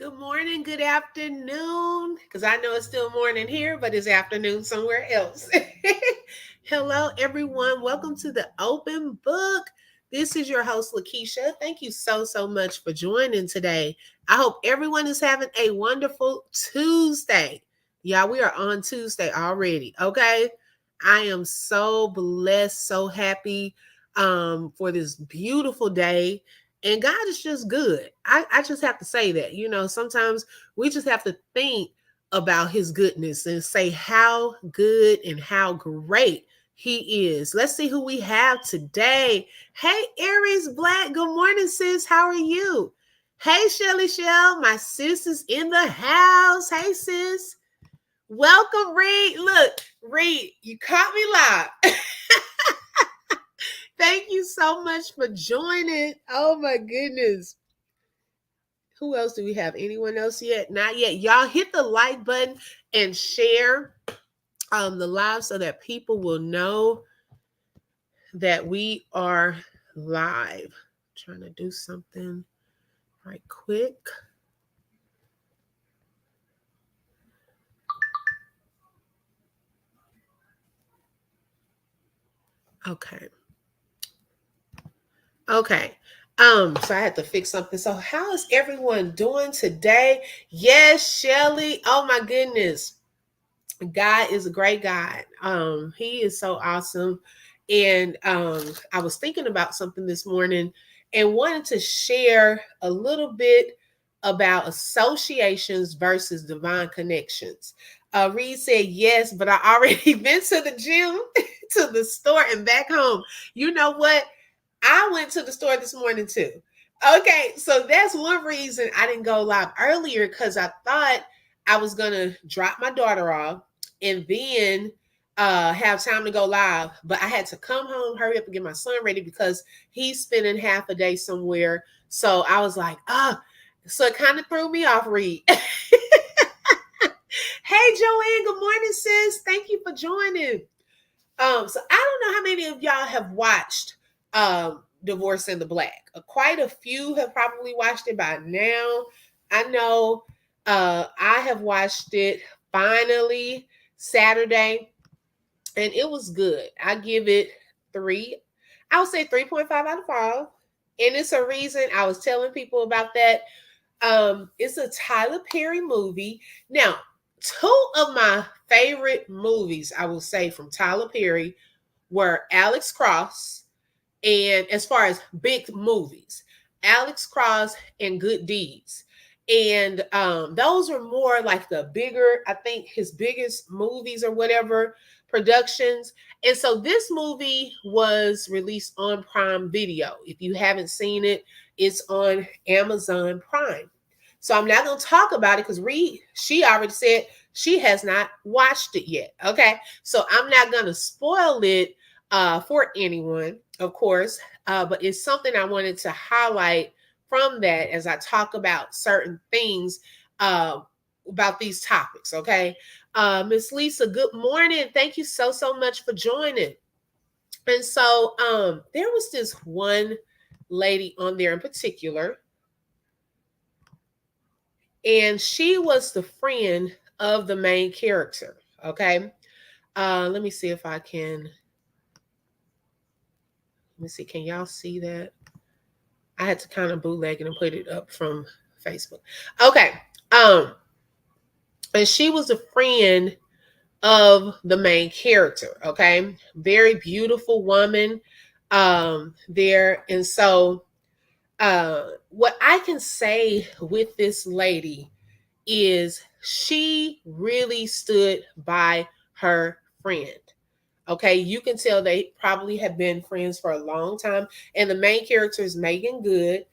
Good morning, good afternoon, because I know it's still morning here, but it's afternoon somewhere else. Hello, everyone. Welcome to the Open Book. This is your host, Lakeisha. Thank you so much for joining today. I hope everyone is having a wonderful Tuesday. Yeah, we are on Tuesday already. Okay. I am so blessed, so happy for this beautiful day. And God is just good. I just have to say that. Sometimes we just have to think about his goodness and say how good and how great he is. Let's see who we have today. Hey, Aries Black. Good morning, sis. How are you? Hey, Shelly Shell. My sis is in the house. Hey, sis. Welcome, Reed. Look, Reed, you caught me live. Thank you so much for joining. Oh my goodness. Who else do we have? Anyone else yet? Not yet. Y'all hit the like button and share the live so that people will know that we are live. I'm trying to do something right quick. Okay. So I had to fix something. So how is everyone doing today? Yes, Shelly. Oh my goodness. God is a great God. He is so awesome. And I was thinking about something this morning and wanted to share a little bit about associations versus divine connections. Reed said yes, but I already been to the gym, to the store, and back home. You know what? I went to the store this morning too. Okay, so that's one reason I didn't go live earlier because I thought I was gonna drop my daughter off and then have time to go live. But I had to come home, hurry up and get my son ready because he's spending half a day somewhere. So I was like, so it kind of threw me off, Reed. Hey Joanne, good morning, sis. Thank you for joining. So I don't know how many of y'all have watched Divorce in the Black. Quite a few have probably watched it by now. I know I have watched it finally Saturday, and it was good. I give it three. I would say 3.5 out of 5. And it's a reason I was telling people about that. It's a Tyler Perry movie. Now, two of my favorite movies, I will say, from Tyler Perry were Alex Cross, and as far as big movies, Alex Cross and Good Deeds. And those were more like the bigger, I think his biggest movies or whatever productions. And so this movie was released on Prime Video. If you haven't seen it, it's on Amazon Prime. So I'm not going to talk about it because she already said she has not watched it yet. Okay. So I'm not going to spoil it for anyone, of course, but it's something I wanted to highlight from that as I talk about certain things about these topics. Okay. Miss Lisa, good morning. Thank you so much for joining. And so there was this one lady on there in particular, and she was the friend of the main character. Okay. Let me see if I can. Let me see. Can y'all see that? I had to kind of bootleg it and put it up from Facebook. Okay. And she was a friend of the main character. Okay. Very beautiful woman there. And so what I can say with this lady is she really stood by her friend. Okay, you can tell they probably have been friends for a long time, and the main character is Megan Good.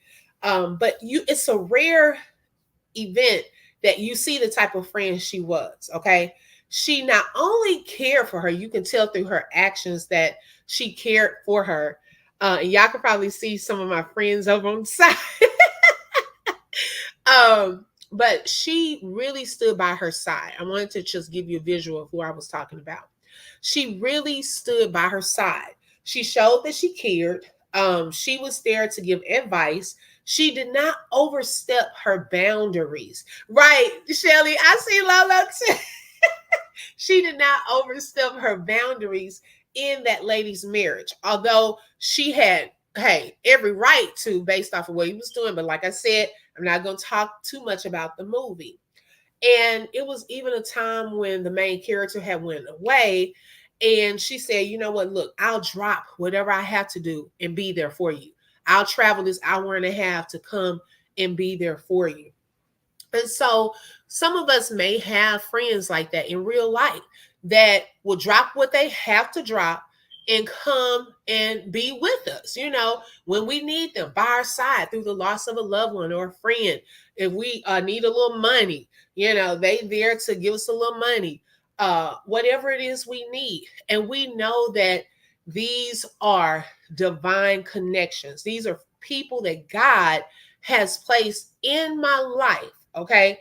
But it's a rare event that you see the type of friend she was. Okay, she not only cared for her, you can tell through her actions that she cared for her. And y'all can probably see some of my friends over on the side. But she really stood by her side. I wanted to just give you a visual of who I was talking about. She really stood by her side. She showed that she cared. She was there to give advice. She did not overstep her boundaries. Right, Shelly? I see Lolo. She did not overstep her boundaries in that lady's marriage, although she had, hey, every right to based off of what he was doing. But like I said, I'm not going to talk too much about the movie. And it was even a time when the main character had went away, and she said, you know what, look, I'll drop whatever I have to do and be there for you. I'll travel this hour and a half to come and be there for you. And so some of us may have friends like that in real life that will drop what they have to drop and come and be with us, when we need them by our side through the loss of a loved one or a friend. If we need a little money, they there to give us a little money, whatever it is we need. And we know that these are divine connections. These are people that God has placed in my life, okay,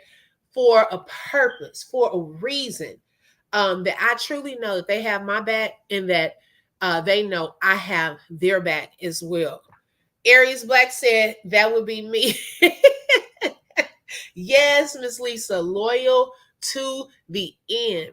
for a purpose, for a reason, that I truly know that they have my back and that they know I have their back as well. Aries Black said that would be me. Yes, Miss Lisa, loyal to the end.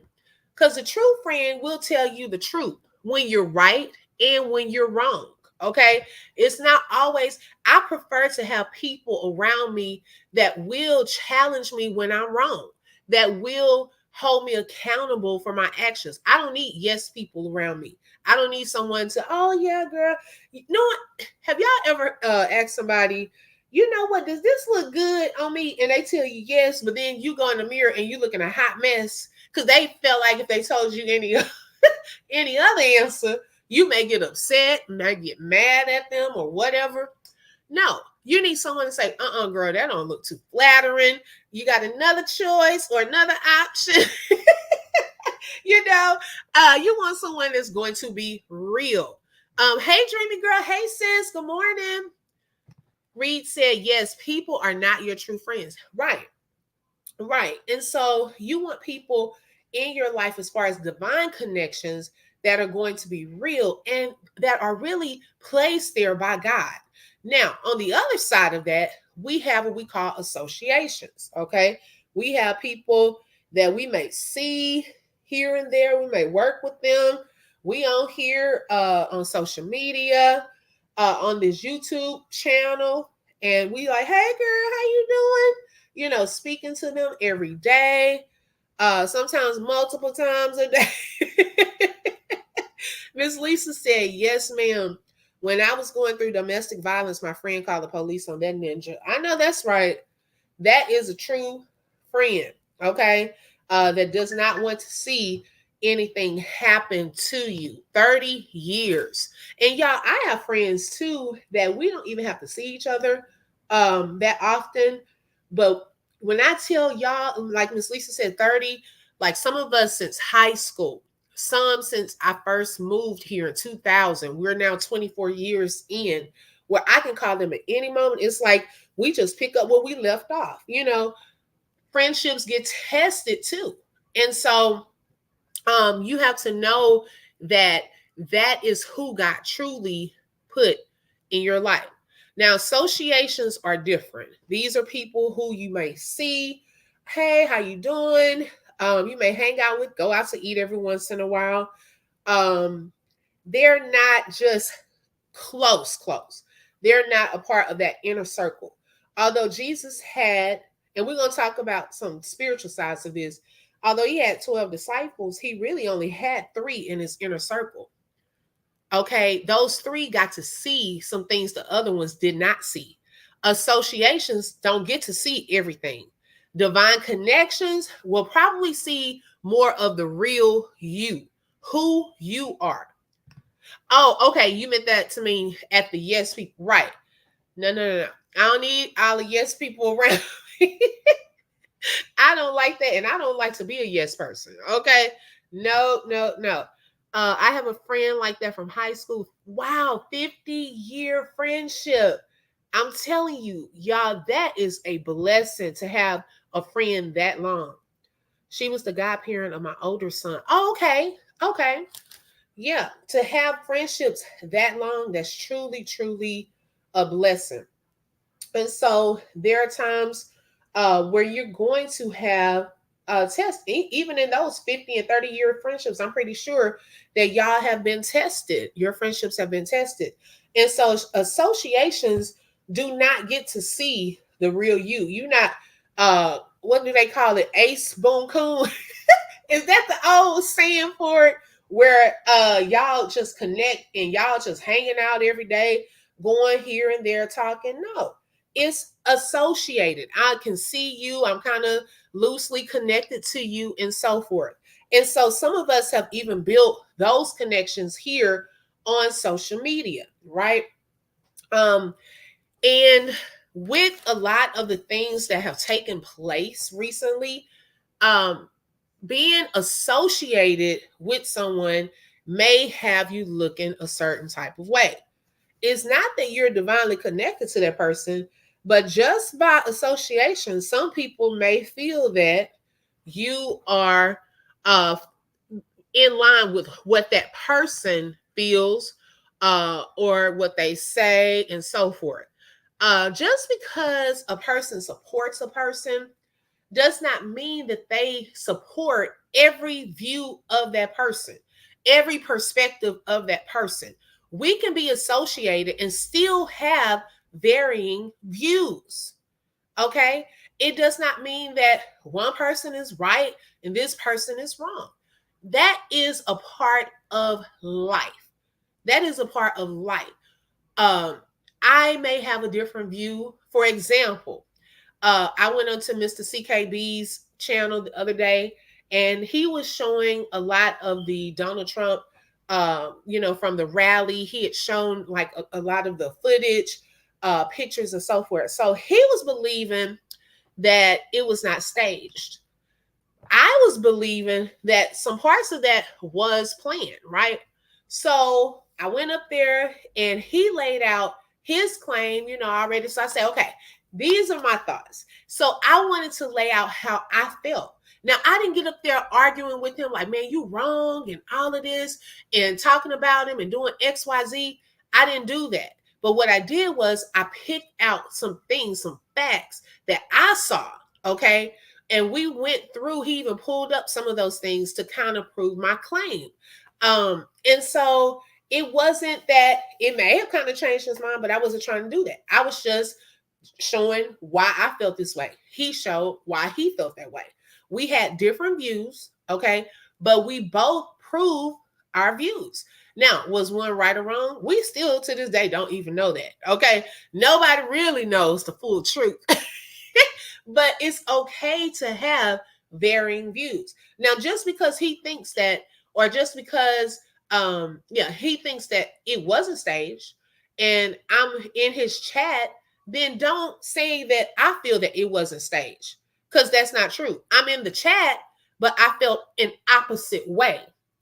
Because a true friend will tell you the truth when you're right and when you're wrong. Okay. It's not always, I prefer to have people around me that will challenge me when I'm wrong, that will hold me accountable for my actions. I don't need yes people around me. I don't need someone to, oh yeah, girl. You know what? Have y'all ever asked somebody, you know what, does this look good on me? And they tell you yes, but then you go in the mirror and you looking a hot mess because they felt like if they told you any other answer, you may get upset, may get mad at them or whatever. No, you need someone to say, girl, that don't look too flattering. You got another choice or another option. You want someone that's going to be real. Hey, dreamy girl. Hey, sis. Good morning. Reed said, yes, people are not your true friends. Right. And so you want people in your life as far as divine connections that are going to be real and that are really placed there by God. Now, on the other side of that, we have what we call associations, okay? We have people that we may see here and there. We may work with them. We on here on social media, on this YouTube channel, and we like, hey, girl, how you doing? Speaking to them every day, sometimes multiple times a day. Miss Lisa said, yes, ma'am. When I was going through domestic violence, my friend called the police on that ninja. I know that's right. That is a true friend, okay? That does not want to see anything happen to you. 30 years. And y'all, I have friends too that we don't even have to see each other that often. But when I tell y'all, like Miss Lisa said, 30, like some of us since high school, some since I first moved here in 2000. We're now 24 years in, where I can call them at any moment. It's like we just pick up where we left off. Friendships get tested too. And so you have to know that that is who God truly put in your life. Now, associations are different. These are people who you may see. Hey, how you doing? You may hang out with, go out to eat every once in a while. They're not just close. They're not a part of that inner circle. Although Jesus had, and we're going to talk about some spiritual sides of this, although he had 12 disciples, he really only had 3 in his inner circle. Okay, those 3 got to see some things the other ones did not see. Associations don't get to see everything. Divine connections will probably see more of the real you, who you are. Oh, okay. You meant that to me at the yes people. Right. No. I don't need all the yes people around me. I don't like that. And I don't like to be a yes person. Okay. No. I have a friend like that from high school. Wow. 50-year friendship. I'm telling you, y'all, that is a blessing to have a friend that long. She was the godparent of my older son. Oh, okay. Yeah, to have friendships that long, that's truly, truly a blessing. And so there are times where you're going to have tests, even in those 50 and 30-year friendships. I'm pretty sure that y'all have been tested. Your friendships have been tested. And so associations do not get to see the real you. You're not, what do they call it? Ace Boon Coon. Is that the old saying for it? Where y'all just connect and y'all just hanging out every day, going here and there, talking? No, it's associated. I can see you. I'm kind of loosely connected to you, and so forth. And so some of us have even built those connections here on social media, right? Um, and with a lot of the things that have taken place recently, um, being associated with someone may have you looking a certain type of way. It's not that you're divinely connected to that person, but just by association, some people may feel that you are uh, in line with what that person feels or what they say and so forth. Just because a person supports a person does not mean that they support every view of that person, every perspective of that person. We can be associated and still have varying views. Okay. It does not mean that one person is right and this person is wrong. That is a part of life. That is a part of life. Um, I may have a different view. For example, I went onto Mr. CKB's channel the other day, and he was showing a lot of the Donald Trump, from the rally. He had shown like a lot of the footage, pictures, and so forth. So he was believing that it was not staged. I was believing that some parts of that was planned, right? So I went up there and he laid out his claim, already. So I said, okay, these are my thoughts. So I wanted to lay out how I felt. Now, I didn't get up there arguing with him like, man, you wrong and all of this and talking about him and doing XYZ. I didn't do that. But what I did was I picked out some things, some facts that I saw, okay? And we went through, he even pulled up some of those things to kind of prove my claim. And so it wasn't that it may have kind of changed his mind, but I wasn't trying to do that. I was just showing why I felt this way. He showed why he felt that way. We had different views, okay, but we both proved our views. Now, was one right or wrong? We still to this day don't even know that, okay? Nobody really knows the full truth. But it's okay to have varying views. Now, just because he thinks that, or just because he thinks that it wasn't staged and I'm in his chat, then don't say that I feel that it wasn't staged. Because that's not true. I'm in the chat, but I felt an opposite way.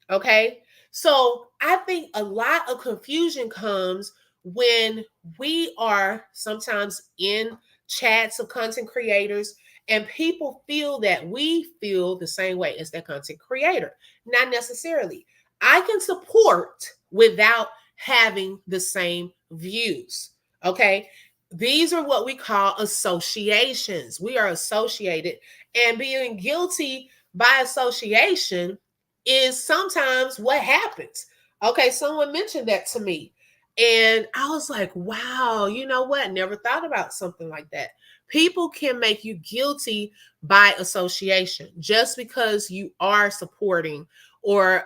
Okay. So I think a lot of confusion comes when we are sometimes in chats of content creators and people feel that we feel the same way as that content creator. Not necessarily. I can support without having the same views. Okay. These are what we call associations. We are associated, and being guilty by association is sometimes what happens. Okay. Someone mentioned that to me. And I was like, wow, you know what? Never thought about something like that. People can make you guilty by association just because you are supporting or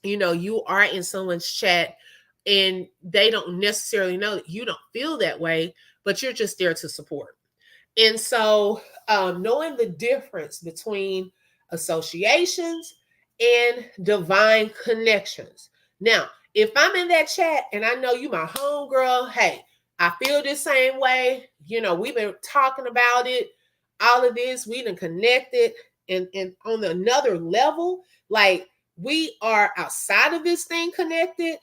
you are in someone's chat and they don't necessarily know that you don't feel that way, but you're just there to support. And so knowing the difference between associations and divine connections. Now, if I'm in that chat and I know you my homegirl, hey, I feel the same way. We've been talking about it, all of this, we done connected and on another level, like we are outside of this thing connected.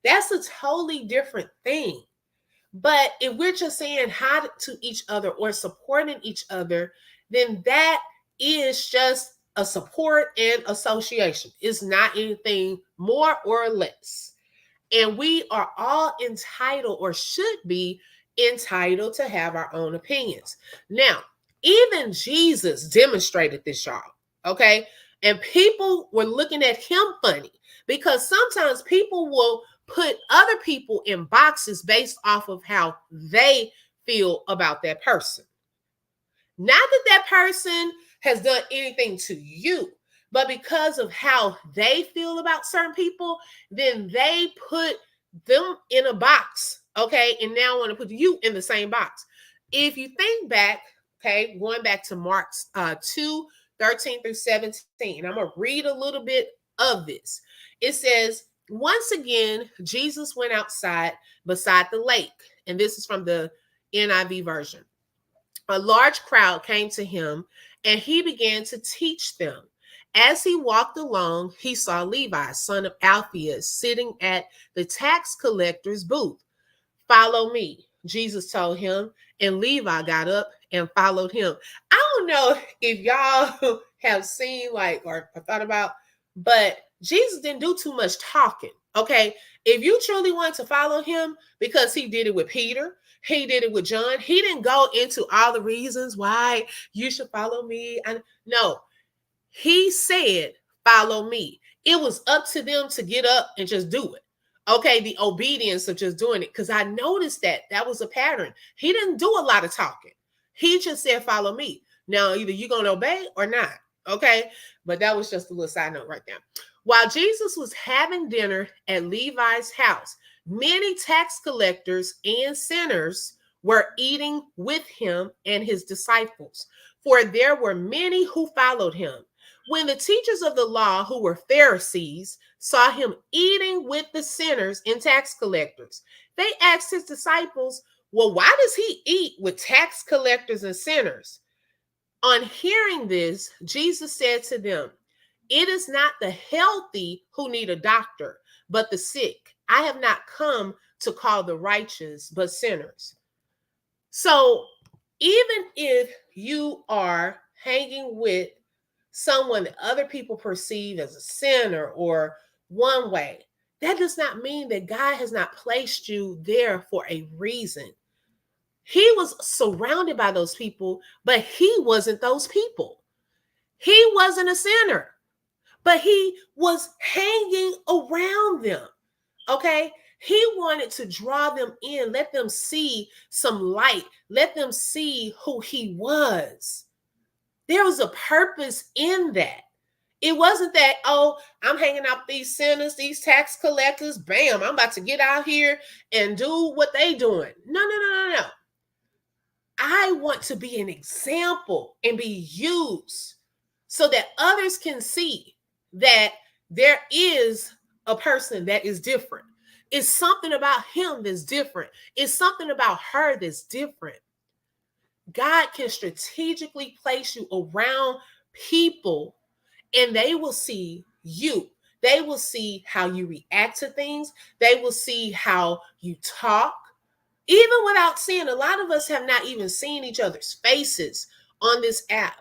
That's a totally different thing. But if we're just saying hi to each other or supporting each other, then that is just a support and association. It's not anything more or less. And we are all entitled, or should be entitled, to have our own opinions. Now, even Jesus demonstrated this, y'all. Okay. And people were looking at him funny, because sometimes people will put other people in boxes based off of how they feel about that person. Not that that person has done anything to you, but because of how they feel about certain people, then they put them in a box, okay? And now want to put you in the same box. If you think back, okay, going back to Mark 2, 13 through 17, I'm going to read a little bit of this. It says, once again, Jesus went outside beside the lake. And this is from the NIV version. A large crowd came to him, and he began to teach them. As he walked along, he saw Levi, son of Alphaeus, sitting at the tax collector's booth. Follow me, Jesus told him, and Levi got up and followed him. I don't know if y'all have seen or thought about, but Jesus didn't do too much talking, okay? If you truly want to follow him, because he did it with Peter, he did it with John, he didn't go into all the reasons why you should follow me. No, he said, follow me. It was up to them to get up and just do it. Okay, the obedience of just doing it. Because I noticed that was a pattern. He didn't do a lot of talking. He just said, follow me. Now, either you're going to obey or not. Okay, but that was just a little side note right there. While Jesus was having dinner at Levi's house, many tax collectors and sinners were eating with him and his disciples, for there were many who followed him. When the teachers of the law, who were Pharisees, saw him eating with the sinners and tax collectors, they asked his disciples, well, why does he eat with tax collectors and sinners? On hearing this, Jesus said to them, it is not the healthy who need a doctor, but the sick. I have not come to call the righteous, but sinners. So even if you are hanging with someone that other people perceive as a sinner or one way, that does not mean that God has not placed you there for a reason. He was surrounded by those people, but he wasn't those people. He wasn't a sinner, but he was hanging around them. Okay. He wanted to draw them in, let them see some light, let them see who he was. There was a purpose in that. It wasn't that, oh, I'm hanging out with these sinners, these tax collectors, bam, I'm about to get out here and do what they doing. No. I want to be an example and be used so that others can see that there is a person that is different. It's something about him that's different. It's something about her that's different. God can strategically place you around people, and they will see you. They will see how you react to things. They will see how you talk. Even without seeing, a lot of us have not even seen each other's faces on this app.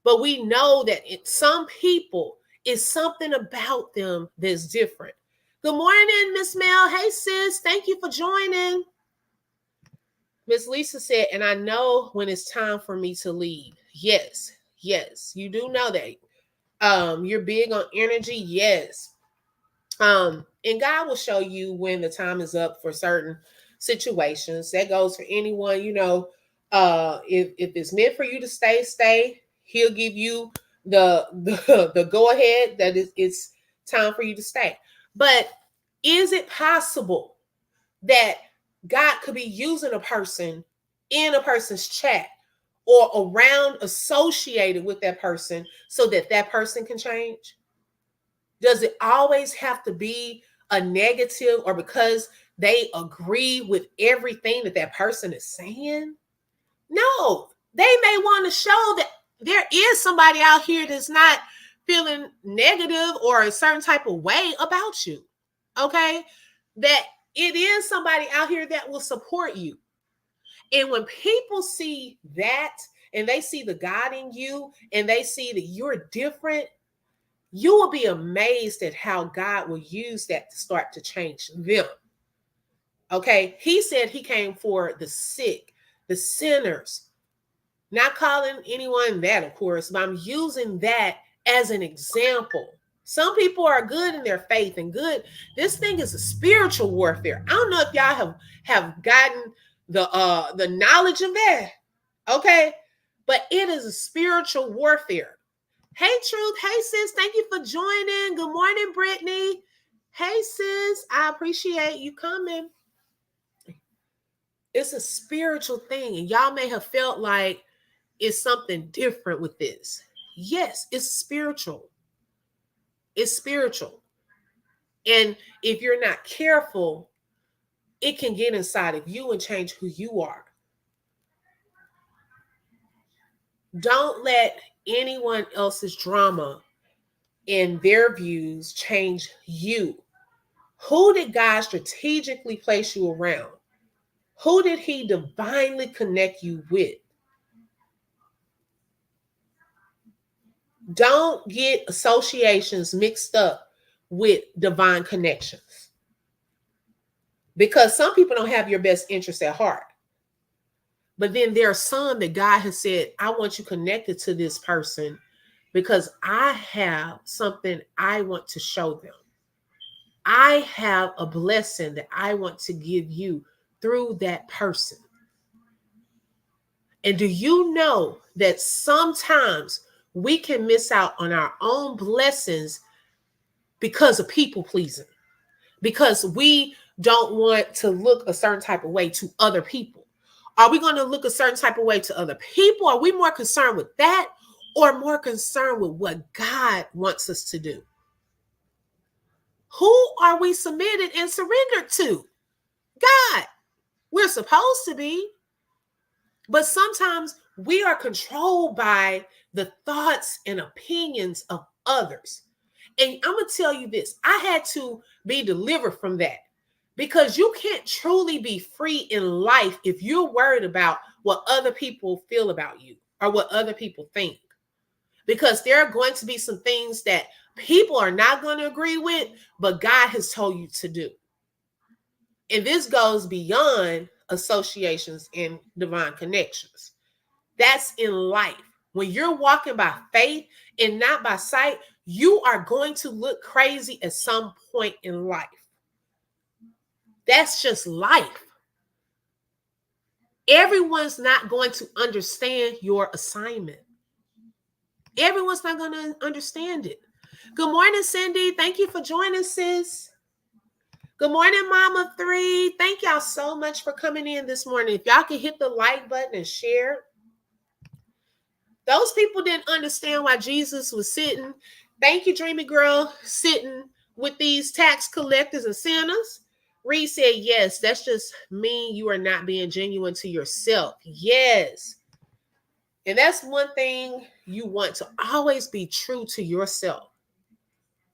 But we know that some people, is something about them that's different. Good morning, Miss Mel. Hey, sis. Thank you for joining. Miss Lisa said, and I know when it's time for me to leave. Yes, you do know that. You're big on energy. Yes. And God will show you when the time is up for certain situations. That goes for anyone, if it's meant for you to stay. He'll give you the go ahead that it's time for you to stay. But is it possible that God could be using a person in a person's chat or around, associated with that person, so that that person can change? Does it always have to be a negative, or because they agree with everything that that person is saying? No, they may want to show that there is somebody out here that's not feeling negative or a certain type of way about you. Okay? That it is somebody out here that will support you. And when people see that, and they see the God in you and they see that you're different, you will be amazed at how God will use that to start to change them. Okay. He said he came for the sick, the sinners, not calling anyone that, of course, but I'm using that as an example. Some people are good in their faith and good. This thing is a spiritual warfare. I don't know if y'all have gotten the knowledge of that. Okay. But it is a spiritual warfare. Hey, Truth. Hey, sis. Thank you for joining. Good morning, Brittany. Hey, sis. I appreciate you coming. It's a spiritual thing. And y'all may have felt like it's something different with this. Yes, it's spiritual. It's spiritual. And if you're not careful, it can get inside of you and change who you are. Don't let anyone else's drama and their views change you. Who did God strategically place you around? Who did he divinely connect you with? Don't get associations mixed up with divine connections. Because some people don't have your best interest at heart. But then there are some that God has said, I want you connected to this person because I have something I want to show them. I have a blessing that I want to give you through that person. And do you know that sometimes we can miss out on our own blessings because of people pleasing? Because we don't want to look a certain type of way to other people. Are we going to look a certain type of way to other people? Are we more concerned with that or more concerned with what God wants us to do? Who are we submitted and surrendered to? God. We're supposed to be. But sometimes we are controlled by the thoughts and opinions of others. And I'm going to tell you this. I had to be delivered from that. Because you can't truly be free in life if you're worried about what other people feel about you or what other people think. Because there are going to be some things that people are not going to agree with, but God has told you to do. And this goes beyond associations and divine connections. That's in life. When you're walking by faith and not by sight, you are going to look crazy at some point in life. That's just life. Everyone's not going to understand your assignment. Everyone's not going to understand it. Good morning, Cindy. Thank you for joining, sis. Good morning, Mama 3. Thank y'all so much for coming in this morning. If y'all can hit the like button and share. Those people didn't understand why Jesus was sitting. Thank you, Dreamy Girl, sitting with these tax collectors and sinners. Reed said, yes, that's just mean you are not being genuine to yourself. Yes. And that's one thing you want to always be true to yourself.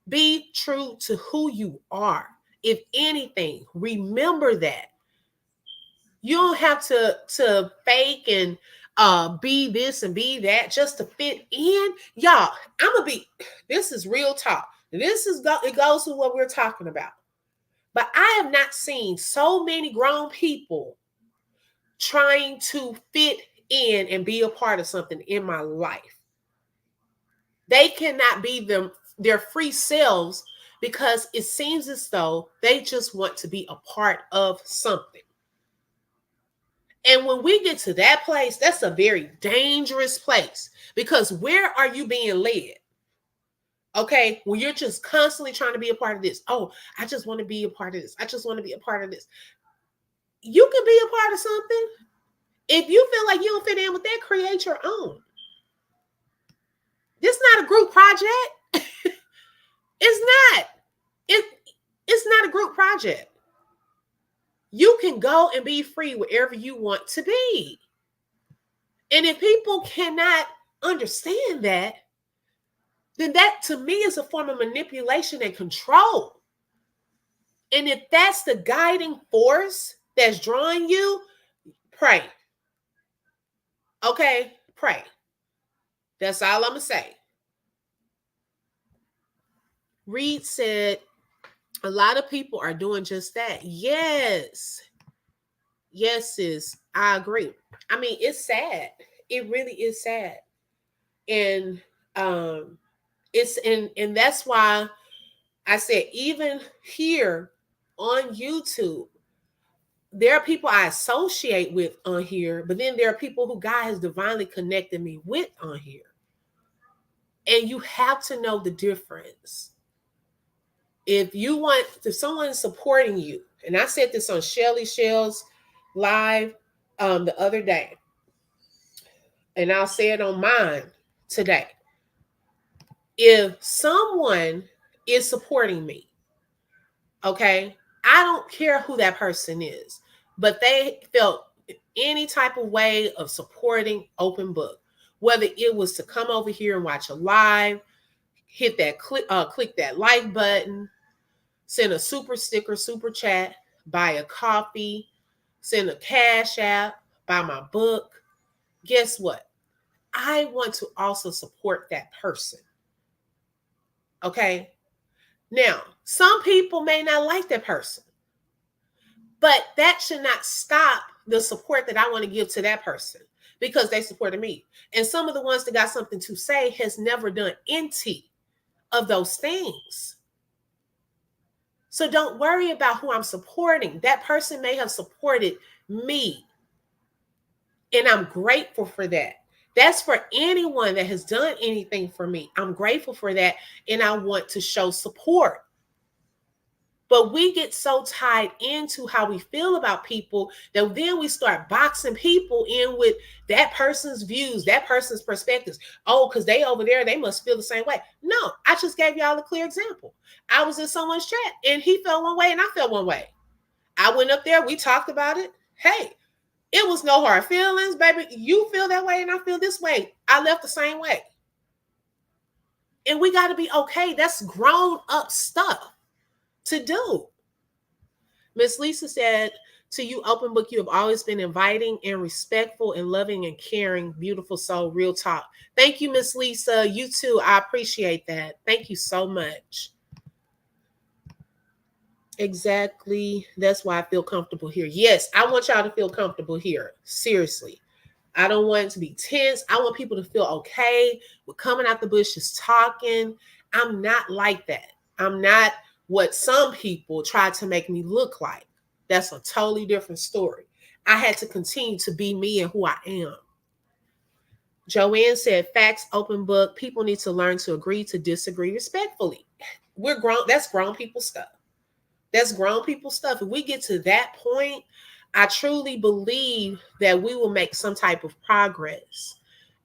Be true to who you are. If anything, remember that. You don't have to fake and be this and be that just to fit in. Y'all, this is real talk. It goes to what we're talking about. But I have not seen so many grown people trying to fit in and be a part of something in my life. They cannot be their free selves because it seems as though they just want to be a part of something. And when we get to that place, that's a very dangerous place because where are you being led? Okay, when you're just constantly trying to be a part of this. Oh, I just want to be a part of this. I just want to be a part of this. You can be a part of something. If you feel like you don't fit in with that, create your own. This is not a group project. It's not. It's not a group project. You can go and be free wherever you want to be. And if people cannot understand that, then that to me is a form of manipulation and control. And if that's the guiding force that's drawing you, pray. Okay, Pray. That's all I'm going to say. Reed said, a lot of people are doing just that. Yes. Yes, sis. I agree. I mean, it's sad. It really is sad. And and that's why I said, even here on YouTube, there are people I associate with on here, but then there are people who God has divinely connected me with on here. And you have to know the difference. If someone's supporting you, and I said this on Shelly Shell's live the other day, and I'll say it on mine today. If someone is supporting me, okay, I don't care who that person is, but they felt any type of way of supporting Open Book, whether it was to come over here and watch a live, hit that click that like button, send a super sticker, super chat, buy a coffee, send a cash app, buy my book. Guess what? I want to also support that person. Okay. Now, some people may not like that person, but that should not stop the support that I want to give to that person because they supported me. And some of the ones that got something to say has never done any of those things. So don't worry about who I'm supporting. That person may have supported me. And I'm grateful for that. That's for anyone that has done anything for me. I'm grateful for that. And I want to show support. But we get so tied into how we feel about people that then we start boxing people in with that person's views, that person's perspectives. Oh, because they over there, they must feel the same way. No, I just gave y'all a clear example. I was in someone's chat and he felt one way and I felt one way. I went up there, we talked about it. Hey, it was no hard feelings, baby. You feel that way and I feel this way. I left the same way. And we got to be okay. That's grown up stuff to do. Miss Lisa said, to you, Open Book, you have always been inviting and respectful and loving and caring. Beautiful soul, real talk. Thank you, Miss Lisa. You too. I appreciate that. Thank you so much. Exactly. That's why I feel comfortable here. Yes, I want y'all to feel comfortable here. Seriously. I don't want it to be tense. I want people to feel okay with coming out the bushes talking. I'm not like that. I'm not what some people try to make me look like. That's a totally different story. I had to continue to be me and who I am. Joanne said, facts, Open Book. People need to learn to agree to disagree respectfully. We're grown. That's grown people stuff. That's grown people stuff. If we get to that point, I truly believe that we will make some type of progress.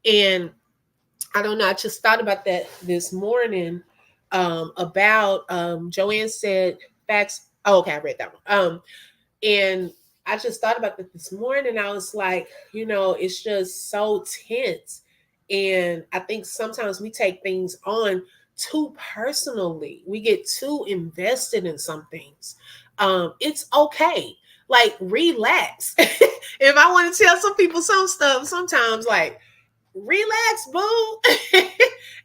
And I don't know, I just thought about that this morning about Joanne said facts. Oh, okay, I read that one. And I just thought about that this morning. I was like, it's just so tense. And I think sometimes we take things on too personally. We get too invested in some things. It's okay. Like, relax. If I want to tell some people some stuff, sometimes like, relax, boo.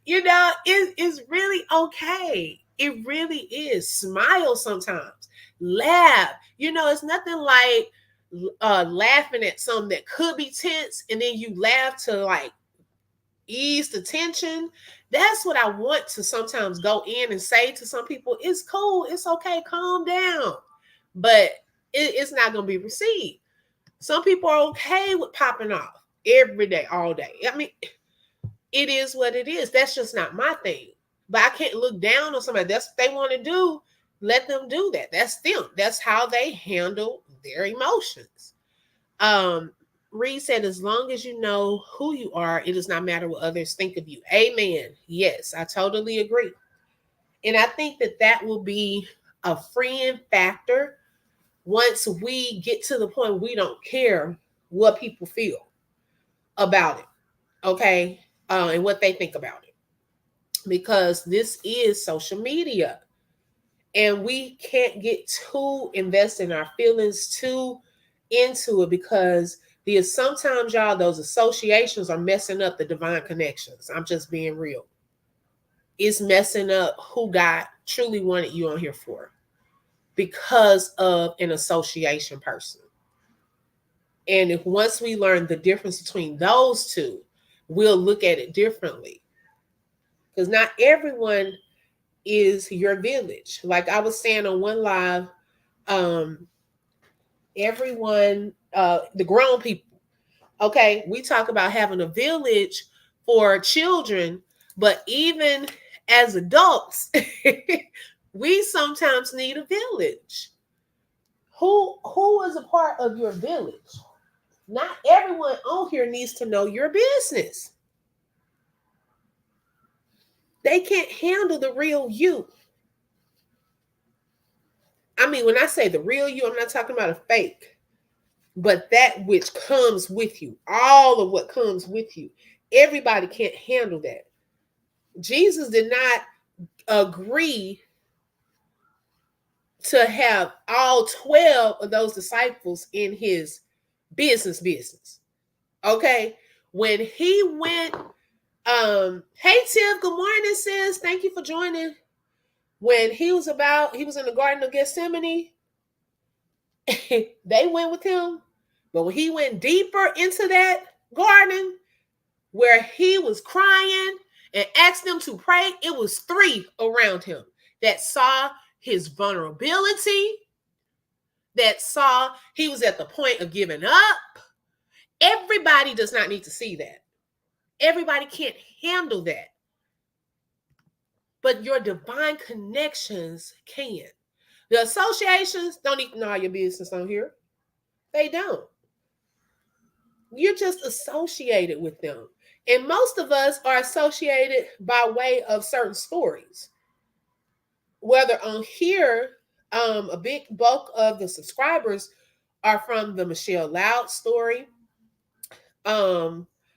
It's really okay. It really is. Smile sometimes. Laugh. It's nothing like laughing at something that could be tense and then you laugh to like ease the tension. That's what I want to sometimes go in and say to some people. It's cool. It's okay. Calm down. But it's not going to be received. Some people are okay with popping off every day, all day. I mean, it is what it is. That's just not my thing. But I can't look down on somebody. That's what they want to do. Let them do that. That's them. That's how they handle their emotions. Reed said, as long as you know who you are, it does not matter what others think of you. Amen. Yes, I totally agree. And I think that will be a freeing factor once we get to the point we don't care what people feel about it. Okay. And what they think about it. Because this is social media. And we can't get too invested in our feelings, too into it because sometimes, y'all, those associations are messing up the divine connections. I'm just being real. It's messing up who God truly wanted you on here for because of an association person. And if once we learn the difference between those two, we'll look at it differently. Because not everyone is your village. Like I was saying on one live, everyone, the grown people, okay, we talk about having a village for children, but even as adults, we sometimes need a village. Who is a part of your village? Not everyone on here needs to know your business. They can't handle the real you. I mean, when I say the real you, I'm not talking about a fake, but that which comes with you, all of what comes with you. Everybody can't handle that. Jesus did not agree to have all 12 of those disciples in his business. Okay. When he went, hey Tiff, good morning, sis. Thank you for joining. When he was in the Garden of Gethsemane, they went with him. But when he went deeper into that garden where he was crying and asked them to pray, it was 3 around him that saw his vulnerability, that saw he was at the point of giving up. Everybody does not need to see that. Everybody can't handle that. But your divine connections can. The associations don't need to know your business on here. They don't. You're just associated with them. And most of us are associated by way of certain stories. Whether on here, a big bulk of the subscribers are from the Michelle Loud story,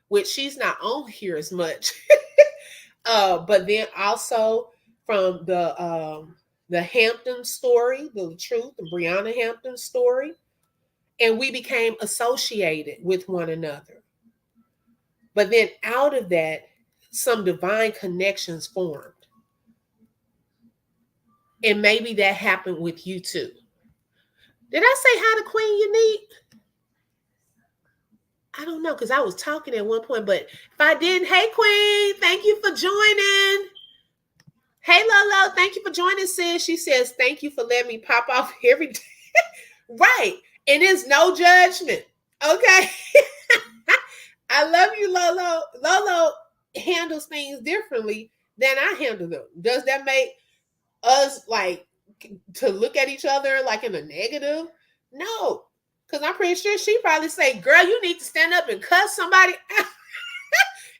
which she's not on here as much. But then also from the Hampton story, the truth, the Brianna Hampton story. And we became associated with one another. But then out of that, some divine connections formed. And maybe that happened with you too. Did I say hi to Queen Unique? I don't know, because I was talking at one point, but if I didn't, hey Queen, thank you for joining. Hey Lolo, thank you for joining, sis. She says, thank you for letting me pop off every day. Right. And it's no judgment. Okay. I love you, Lolo. Lolo handles things differently than I handle them. Does that make us like to look at each other like in a negative? No. Because I'm pretty sure she probably say, girl, you need to stand up and cuss somebody out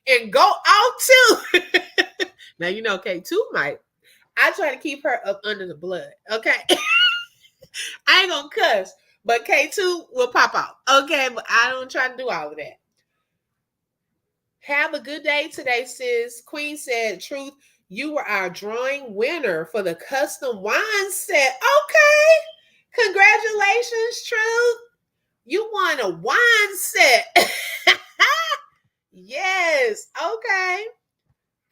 and go out too. Now, you know, K2 might. I try to keep her up under the blood. Okay. I ain't going to cuss, but K2 will pop out. Okay. But I don't try to do all of that. Have a good day today, sis. Queen said, truth, you were our drawing winner for the custom wine set. Okay. Congratulations, Truth. You won a wine set. Yes. Okay.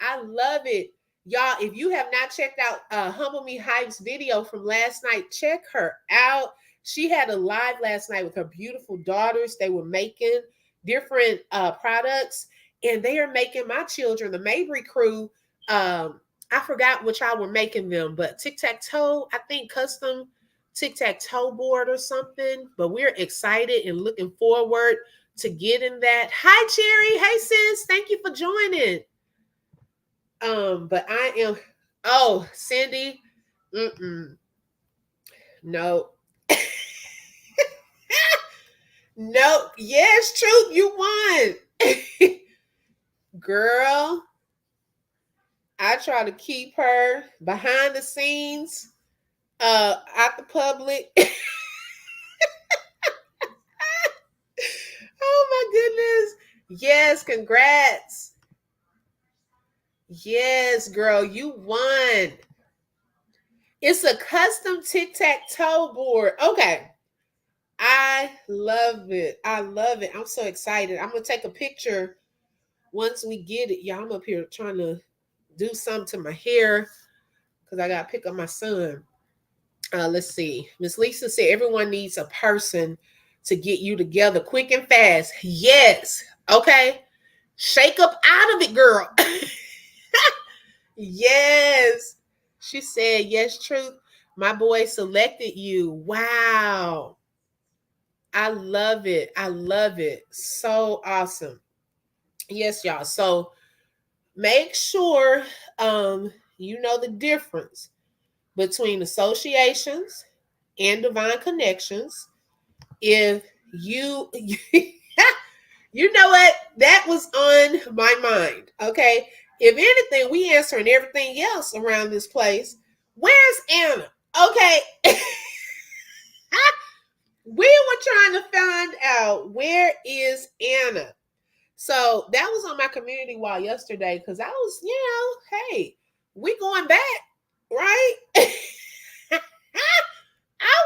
I love it. Y'all, if you have not checked out Humble Me Hype's video from last night, check her out. She had a live last night with her beautiful daughters. They were making different products, and they are making my children, the Mabry crew. I forgot which I were making them, but tic-tac-toe, I think custom tic-tac-toe board or something. But we're excited and looking forward to getting that. Hi, Cherry. Hey, sis. Thank you for joining. But I am, oh, Cindy, no. No, yes, Truth, you won. Girl, I try to keep her behind the scenes, out the public. Oh my goodness. Yes, congrats. Yes, girl, you won. It's a custom tic-tac-toe board. Okay. I love it. I love it. I'm so excited. I'm gonna take a picture once we get it. Y'all, I'm up here trying to do something to my hair because I gotta pick up my son. Let's see. Miss Lisa said everyone needs a person to get you together quick and fast. Yes. Okay. Shake up out of it, girl. Yes. She said, yes, truth. My boy selected you. Wow. I love it. I love it. So awesome. Yes, y'all. So make sure you know the difference between associations and divine connections. If you you know what? That was on my mind. Okay. If anything, we answering everything else around this place. Where's Anna? Okay. We were trying to find out where is Anna. So that was on my community wall yesterday because I was, hey, we going back, right? I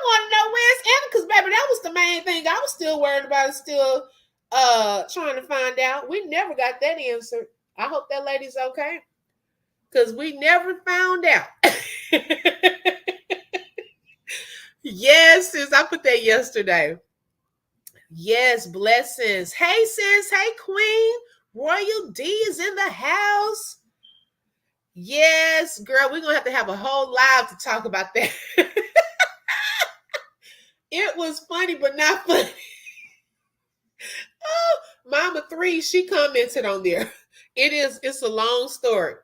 want to know where's Anna because, baby, that was the main thing I was still worried about, still trying to find out. We never got that answered. I hope that lady's okay because we never found out. Yes, sis, I put that yesterday. Yes, blessings. Hey, sis. Hey, queen. Royal D is in the house. Yes, girl, we're going to have a whole live to talk about that. It was funny, but not funny. Oh, Mama 3, she commented on there. It's a long story.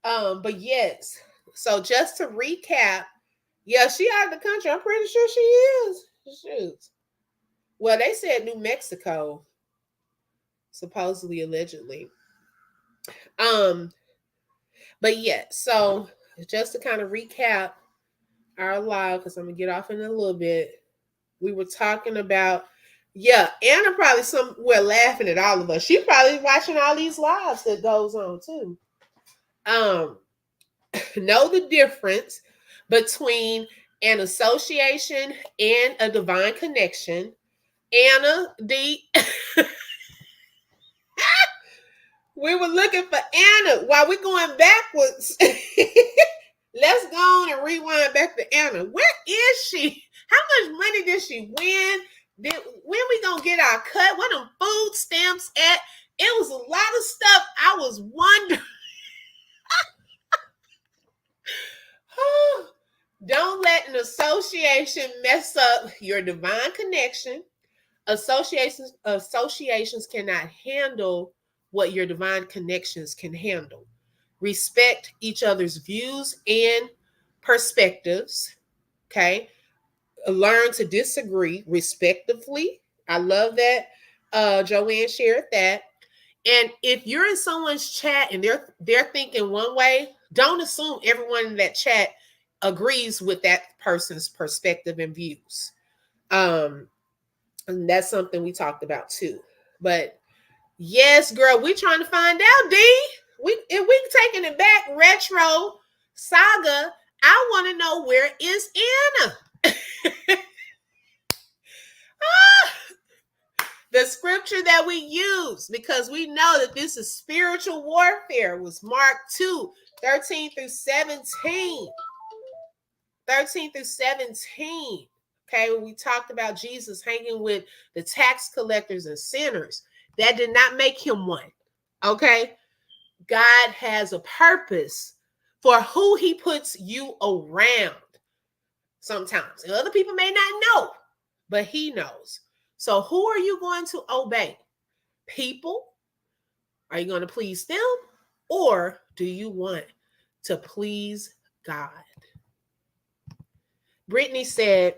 But yes. So just to recap, yeah, she out of the country. I'm pretty sure she is. Shoot. Well, they said New Mexico, supposedly, allegedly. But yeah, so just to kind of recap our live, because I'm gonna get off in a little bit. We were talking about, Anna probably somewhere laughing at all of us. She probably watching all these lives that goes on too. Know the difference between an association and a divine connection. Anna D. We were looking for Anna while we're going backwards. Let's go on and rewind back to Anna. Where is she? How much money did she win? When we gonna get our cut? What them food stamps at? It was a lot of stuff. I was wondering. Don't let an association mess up your divine connection. Associations cannot handle what your divine connections can handle. Respect each other's views and perspectives. Okay. Learn to disagree respectively. I love that. Joanne shared that. And if you're in someone's chat and they're thinking one way, don't assume everyone in that chat agrees with that person's perspective and views. And that's something we talked about too. But yes, girl, we're trying to find out, D. If we taking it back, retro saga, I want to know, where is Anna? The scripture that we use, because we know that this is spiritual warfare, was Mark 2, 13 through 17. 13 through 17. Okay, when we talked about Jesus hanging with the tax collectors and sinners, that did not make him one. Okay, God has a purpose for who he puts you around sometimes. And other people may not know, but he knows. So who are you going to obey? People? Are you going to please them? Or do you want to please God? Brittany said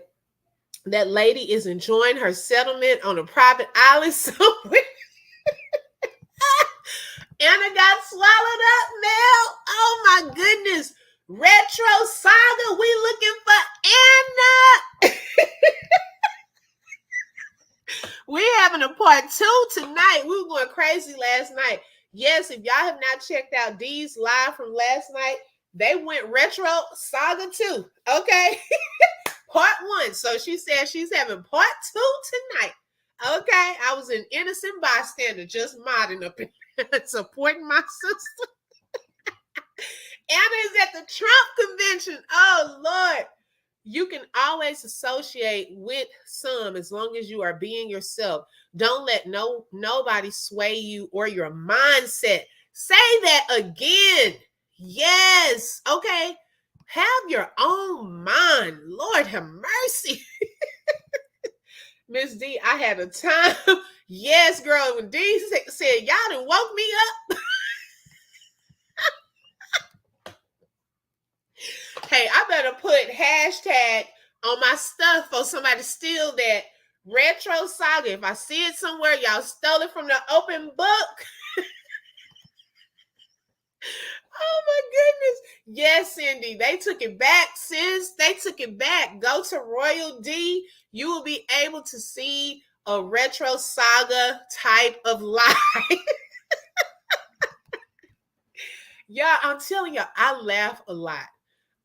that lady is enjoying her settlement on a private island somewhere. Anna got swallowed up, Mel. Oh my goodness. Retro saga, we looking for Anna. We're having a part 2 tonight. We were going crazy last night. Yes, if y'all have not checked out Dee's live from last night, they went retro saga too. Okay. part one. So she said she's having part two tonight. Okay, I was an innocent bystander, just modding up and supporting my sister. Anna is at the Trump convention. Oh, Lord. You can always associate with some as long as you are being yourself. Don't let nobody sway you or your mindset. Say that again. Yes. Okay. Have your own mind. Lord have mercy. Miss D, I had a time. Yes, girl. When D said, y'all done woke me up. Hey, I better put hashtag on my stuff for somebody to steal that retro saga. If I see it somewhere, y'all stole it from the open book. Oh my goodness. Yes, Cindy. They took it back, sis. They took it back. Go to Royal D. You will be able to see a retro saga type of life. Yeah, I'm telling you, I laugh a lot.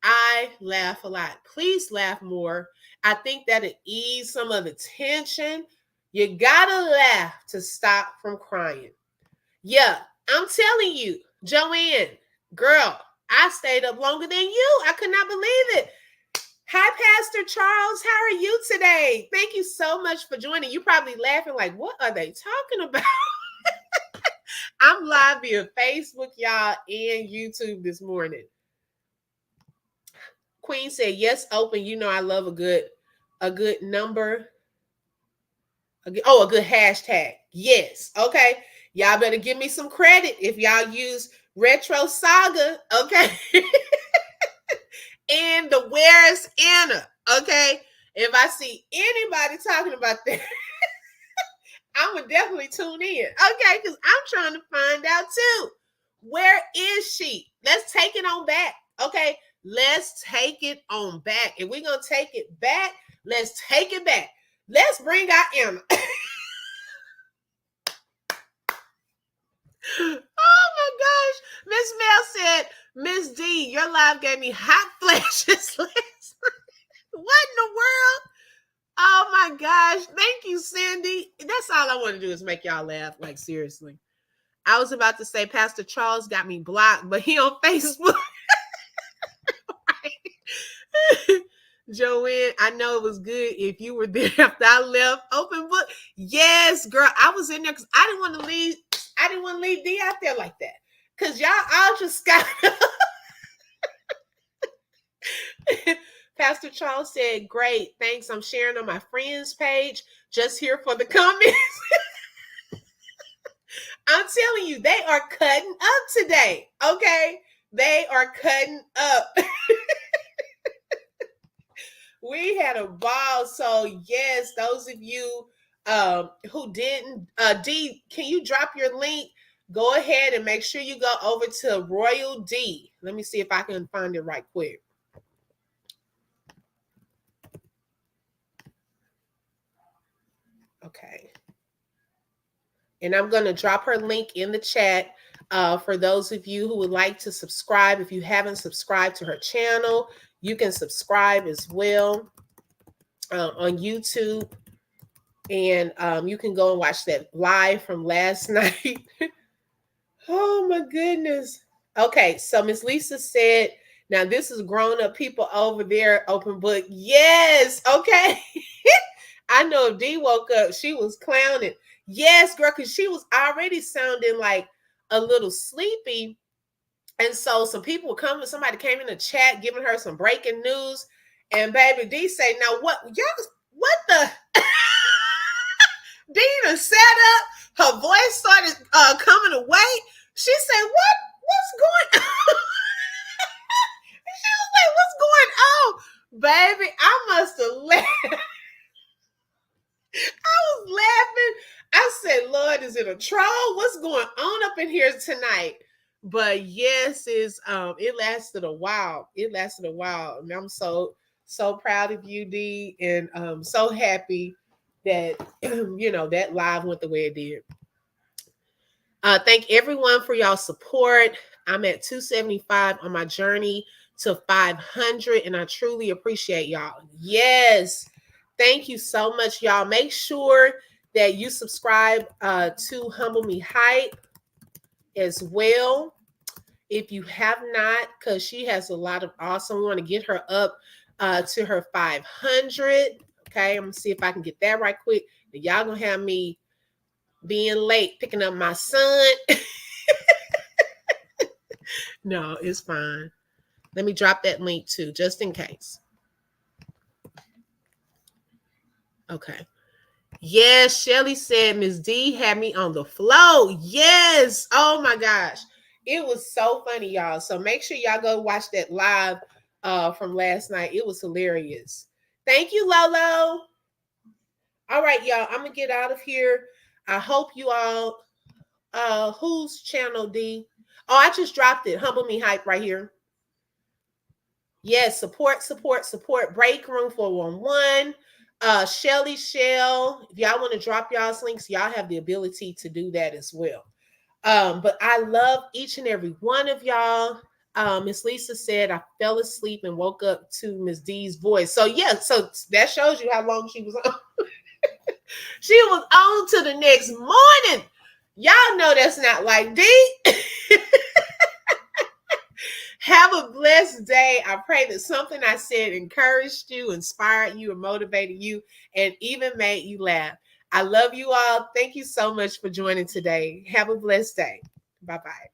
I laugh a lot. Please laugh more. I think that'll ease some of the tension. You gotta laugh to stop from crying. Yeah, I'm telling you, Joanne, girl, I stayed up longer than you. I could not believe it. Hi, Pastor Charles. How are you today? Thank you so much for joining. You're probably laughing like, what are they talking about? I'm live via Facebook, y'all, and YouTube this morning. Queen said, yes, open. You know I love a good number. A good hashtag. Yes. Okay. Y'all better give me some credit if y'all use Retro Saga. Okay. And the Where's Anna. Okay. If I see anybody talking about that, I'm going to definitely tune in. Okay. Because I'm trying to find out too. Where is she? Let's take it on back. Okay. Let's take it on back. If we're going to take it back, let's take it back. Let's bring out Anna. Oh my gosh. Miss Mel said, Miss D, your live gave me hot flashes last night. What in the world? Oh my gosh. Thank you, Cindy. That's all I want to do is make y'all laugh. Like, seriously. I was about to say Pastor Charles got me blocked, but he on Facebook. Joanne, I know it was good if you were there after I left. Open book. Yes, girl. I was in there because I didn't want to leave. I didn't want to leave D out there like that. Because y'all all just got Pastor Charles said, great. Thanks. I'm sharing on my friends page. Just here for the comments. I'm telling you, they are cutting up today. Okay. They are cutting up. We had a ball. So yes, those of you who didn't, D, can you drop your link? Go ahead and make sure you go over to Royal D. Let me see if I can find it right quick. Okay. And I'm going to drop her link in the chat for those of you who would like to subscribe. If you haven't subscribed to her channel, you can subscribe as well on YouTube. And you can go and watch that live from last night. Oh, my goodness. Okay, so Miss Lisa said, now this is grown-up people over there, open book. Yes, okay. I know if D woke up, she was clowning. Yes, girl, because she was already sounding like a little sleepy. And so some people were coming, somebody came in the chat giving her some breaking news. And baby D say, now what, y'all, what the? Dina sat up, her voice started coming away. She said, what's going on? She was like, what's going on? Baby, I must have laughed. I was laughing. I said, Lord, is it a troll? What's going on up in here tonight? But yes, it lasted a while. It lasted a while. And I'm so proud of you, D, and so happy that that live went the way it did. Thank everyone for y'all support. I'm at 275 on my journey to 500, and I truly appreciate y'all. Yes. Thank you so much, y'all. Make sure that you subscribe to Humble Me Hype as well. If you have not, because she has a lot of awesome, we want to get her up to her 500. Okay, I'm gonna see if I can get that right quick. Y'all gonna have me being late picking up my son. No, it's fine. Let me drop that link too, just in case. Okay. Yes, Shelly said Miss D had me on the flow. Yes. Oh my gosh. It was so funny, y'all. So make sure y'all go watch that live from last night. It was hilarious. Thank you, Lolo. All right, y'all. I'm gonna get out of here. I hope you all whose channel D? Oh, I just dropped it. Humble Me Hype right here. Yes, support. Break Room 411. Shelly Shell. If y'all want to drop y'all's links, y'all have the ability to do that as well. But I love each and every one of y'all. Miss Lisa said I fell asleep and woke up to Miss D's voice. So yeah, so that shows you how long she was on. She was on to the next morning. Y'all know that's not like D. Have a blessed day. I pray that something I said encouraged you, inspired you, and motivated you, and even made you laugh. I love you all. Thank you so much for joining today. Have a blessed day. Bye-bye.